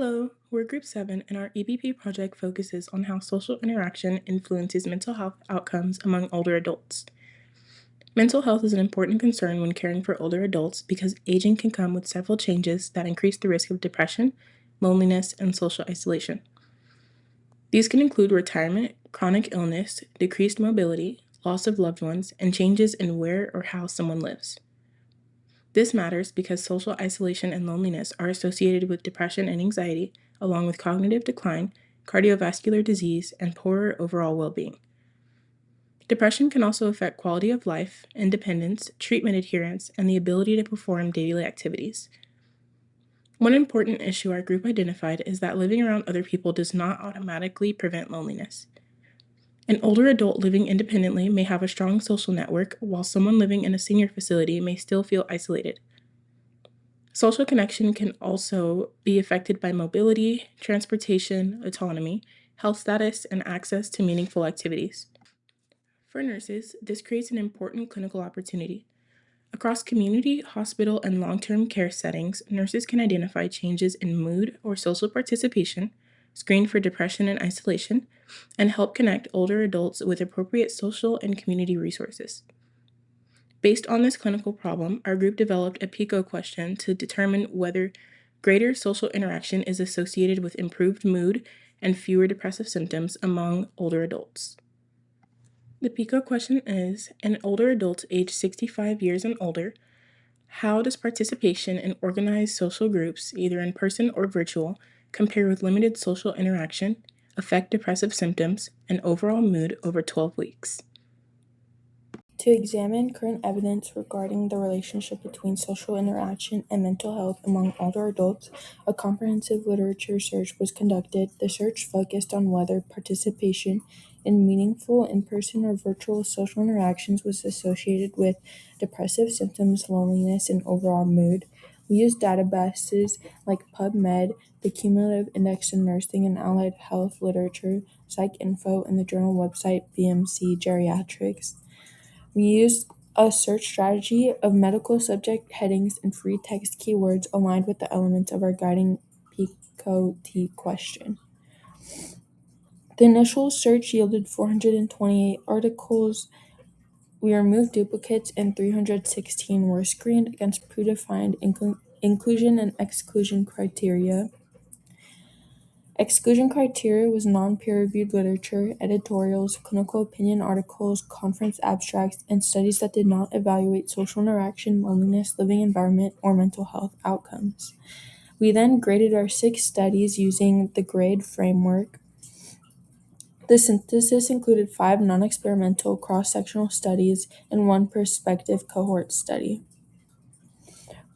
Hello, we're Group 7, and our EBP project focuses on how social interaction influences mental health outcomes among older adults. Mental health is an important concern when caring for older adults because aging can come with several changes that increase the risk of depression, loneliness, and social isolation. These can include retirement, chronic illness, decreased mobility, loss of loved ones, and changes in where or how someone lives. This matters because social isolation and loneliness are associated with depression and anxiety, along with cognitive decline, cardiovascular disease, and poorer overall well-being. Depression can also affect quality of life, independence, treatment adherence, and the ability to perform daily activities. One important issue our group identified is that living around other people does not automatically prevent loneliness. An older adult living independently may have a strong social network, while someone living in a senior facility may still feel isolated. Social connection can also be affected by mobility, transportation, autonomy, health status, and access to meaningful activities. For nurses, this creates an important clinical opportunity. Across community, hospital, and long-term care settings, nurses can identify changes in mood or social participation, screen for depression and isolation, and help connect older adults with appropriate social and community resources. Based on this clinical problem, our group developed a PICO question to determine whether greater social interaction is associated with improved mood and fewer depressive symptoms among older adults. The PICO question is, in older adults aged 65 years and older, how does participation in organized social groups, either in person or virtual, compare with limited social interaction, affect depressive symptoms, and overall mood over 12 weeks? To examine current evidence regarding the relationship between social interaction and mental health among older adults, a comprehensive literature search was conducted. The search focused on whether participation in meaningful in-person or virtual social interactions was associated with depressive symptoms, loneliness, and overall mood. We used databases like PubMed, the Cumulative Index in Nursing and Allied Health Literature, PsycInfo, and the journal website BMC Geriatrics. We used a search strategy of medical subject headings and free text keywords aligned with the elements of our guiding PICO-T question. The initial search yielded 428 articles. We removed duplicates and 316 were screened against predefined inclusion and exclusion criteria. Exclusion criteria was non-peer-reviewed literature, editorials, clinical opinion articles, conference abstracts, and studies that did not evaluate social interaction, loneliness, living environment, or mental health outcomes. We then graded our 6 studies using the GRADE framework. The synthesis included 5 non-experimental cross-sectional studies and 1 prospective cohort study.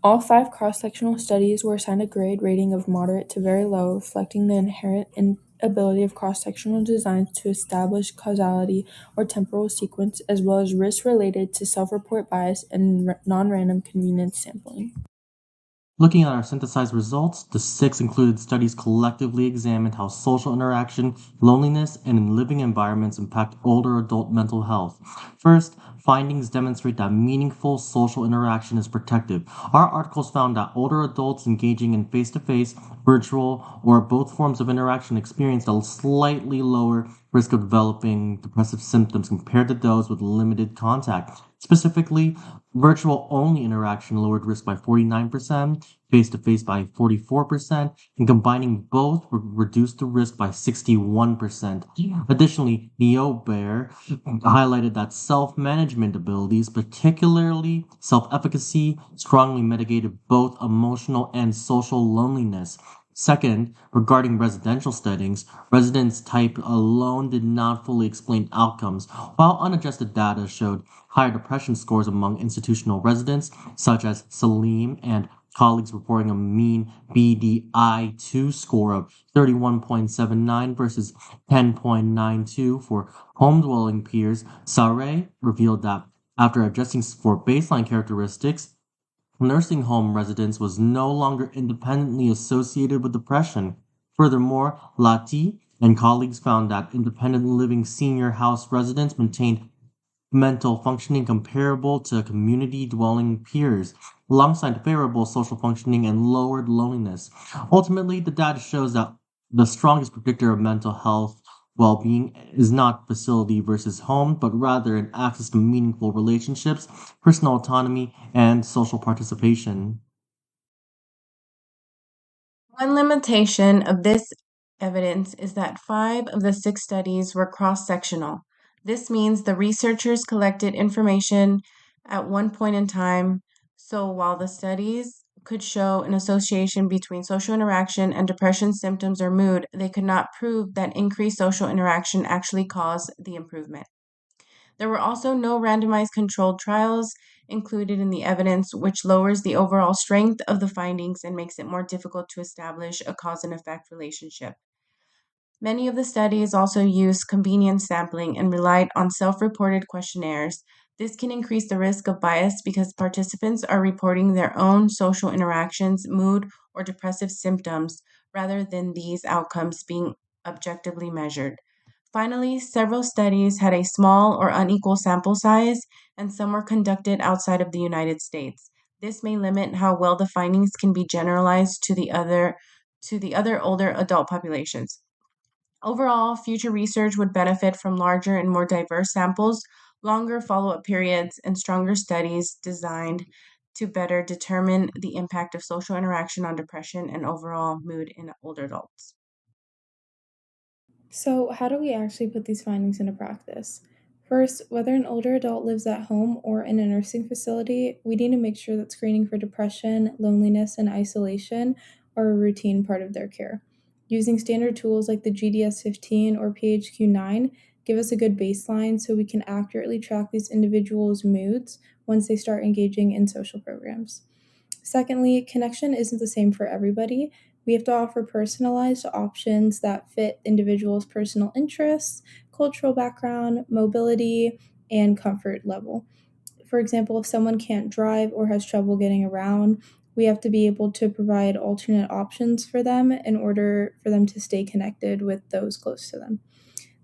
All 5 cross-sectional studies were assigned a grade rating of moderate to very low, reflecting the inherent inability of cross-sectional designs to establish causality or temporal sequence, as well as risks related to self-report bias and non-random convenience sampling. Looking at our synthesized results, the 6 included studies collectively examined how social interaction, loneliness, and in living environments impact older adult mental health. First, findings demonstrate that meaningful social interaction is protective. Our articles found that older adults engaging in face-to-face, virtual, or both forms of interaction experienced a slightly lower risk of developing depressive symptoms compared to those with limited contact. Specifically, virtual-only interaction lowered risk by 49%, face-to-face by 44%, and combining both reduced the risk by 61%. Additionally, NeoBear highlighted that self-management abilities, particularly self-efficacy, strongly mitigated both emotional and social loneliness. Second, regarding residential settings, residence type alone did not fully explain outcomes, while unadjusted data showed higher depression scores among institutional residents, such as Salim and colleagues reporting a mean BDI-2 score of 31.79 versus 10.92 for home-dwelling peers. Sareh revealed that after adjusting for baseline characteristics, nursing home residence was no longer independently associated with depression. Furthermore, Lati and colleagues found that independent living senior house residents maintained mental functioning comparable to community dwelling peers. alongside favorable social functioning and lowered loneliness. Ultimately, the data shows that the strongest predictor of mental health well being is not facility versus home, but rather an access to meaningful relationships, personal autonomy, and social participation. One limitation of this evidence is that 5 of the 6 studies were cross sectional. This means the researchers collected information at one point in time, so while the studies could show an association between social interaction and depression symptoms or mood, they could not prove that increased social interaction actually caused the improvement. There were also no randomized controlled trials included in the evidence, which lowers the overall strength of the findings and makes it more difficult to establish a cause and effect relationship. Many of the studies also used convenience sampling and relied on self reported questionnaires. This can increase the risk of bias because participants are reporting their own social interactions, mood, or depressive symptoms rather than these outcomes being objectively measured. Finally, several studies had a small or unequal sample size, and some were conducted outside of the United States. This may limit how well the findings can be generalized to the other older adult populations. Overall, future research would benefit from larger and more diverse samples, longer follow up periods, and stronger studies designed to better determine the impact of social interaction on depression and overall mood in older adults. So, how do we actually put these findings into practice? First, whether an older adult lives at home or in a nursing facility, we need to make sure that screening for depression, loneliness, and isolation are a routine part of their care. Using standard tools like the GDS 15 or PHQ-9 give us a good baseline so we can accurately track these individuals' moods once they start engaging in social programs. Secondly, connection isn't the same for everybody. We have to offer personalized options that fit individuals' personal interests, cultural background, mobility, and comfort level. For example, if someone can't drive or has trouble getting around, we have to be able to provide alternate options for them in order for them to stay connected with those close to them.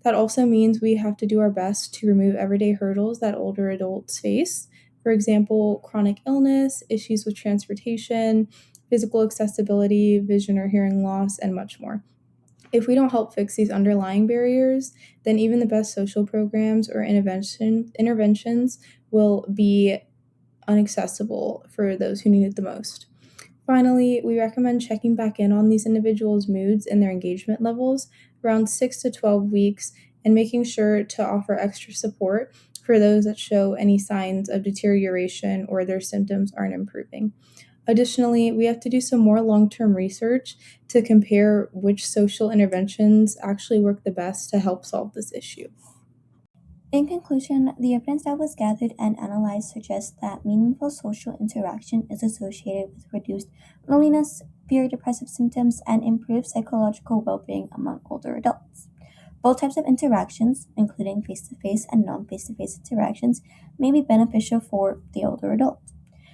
That also means we have to do our best to remove everyday hurdles that older adults face. For example, chronic illness, issues with transportation, physical accessibility, vision or hearing loss, and much more. If we don't help fix these underlying barriers, then even the best social programs or interventions will be inaccessible for those who need it the most. Finally, we recommend checking back in on these individuals' moods and their engagement levels around 6 to 12 weeks and making sure to offer extra support for those that show any signs of deterioration or their symptoms aren't improving. Additionally, we have to do some more long term research to compare which social interventions actually work the best to help solve this issue. In conclusion, the evidence that was gathered and analyzed suggests that meaningful social interaction is associated with reduced loneliness, fewer depressive symptoms, and improved psychological well being among older adults. Both types of interactions, including face to face and non face to face interactions, may be beneficial for the older adult.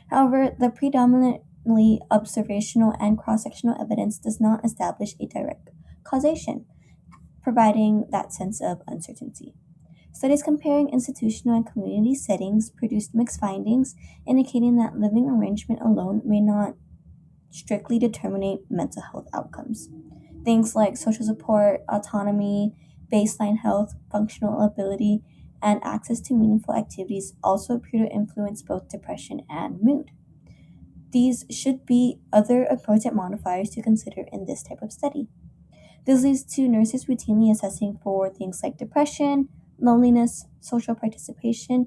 However, the predominantly observational and cross sectional evidence does not establish a direct causation, providing that sense of uncertainty. Studies comparing institutional and community settings produced mixed findings, indicating that living arrangement alone may not strictly determine mental health outcomes. Things like social support, autonomy, baseline health, functional ability, and access to meaningful activities also appear to influence both depression and mood. These should be other important modifiers to consider in this type of study. This leads to nurses routinely assessing for things like depression, loneliness, social participation,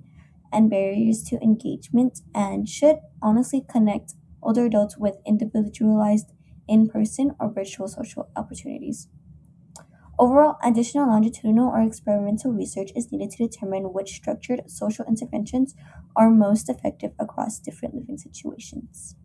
and barriers to engagement, and should honestly connect older adults with individualized in person or virtual social opportunities. Overall, additional longitudinal or experimental research is needed to determine which structured social interventions are most effective across different living situations.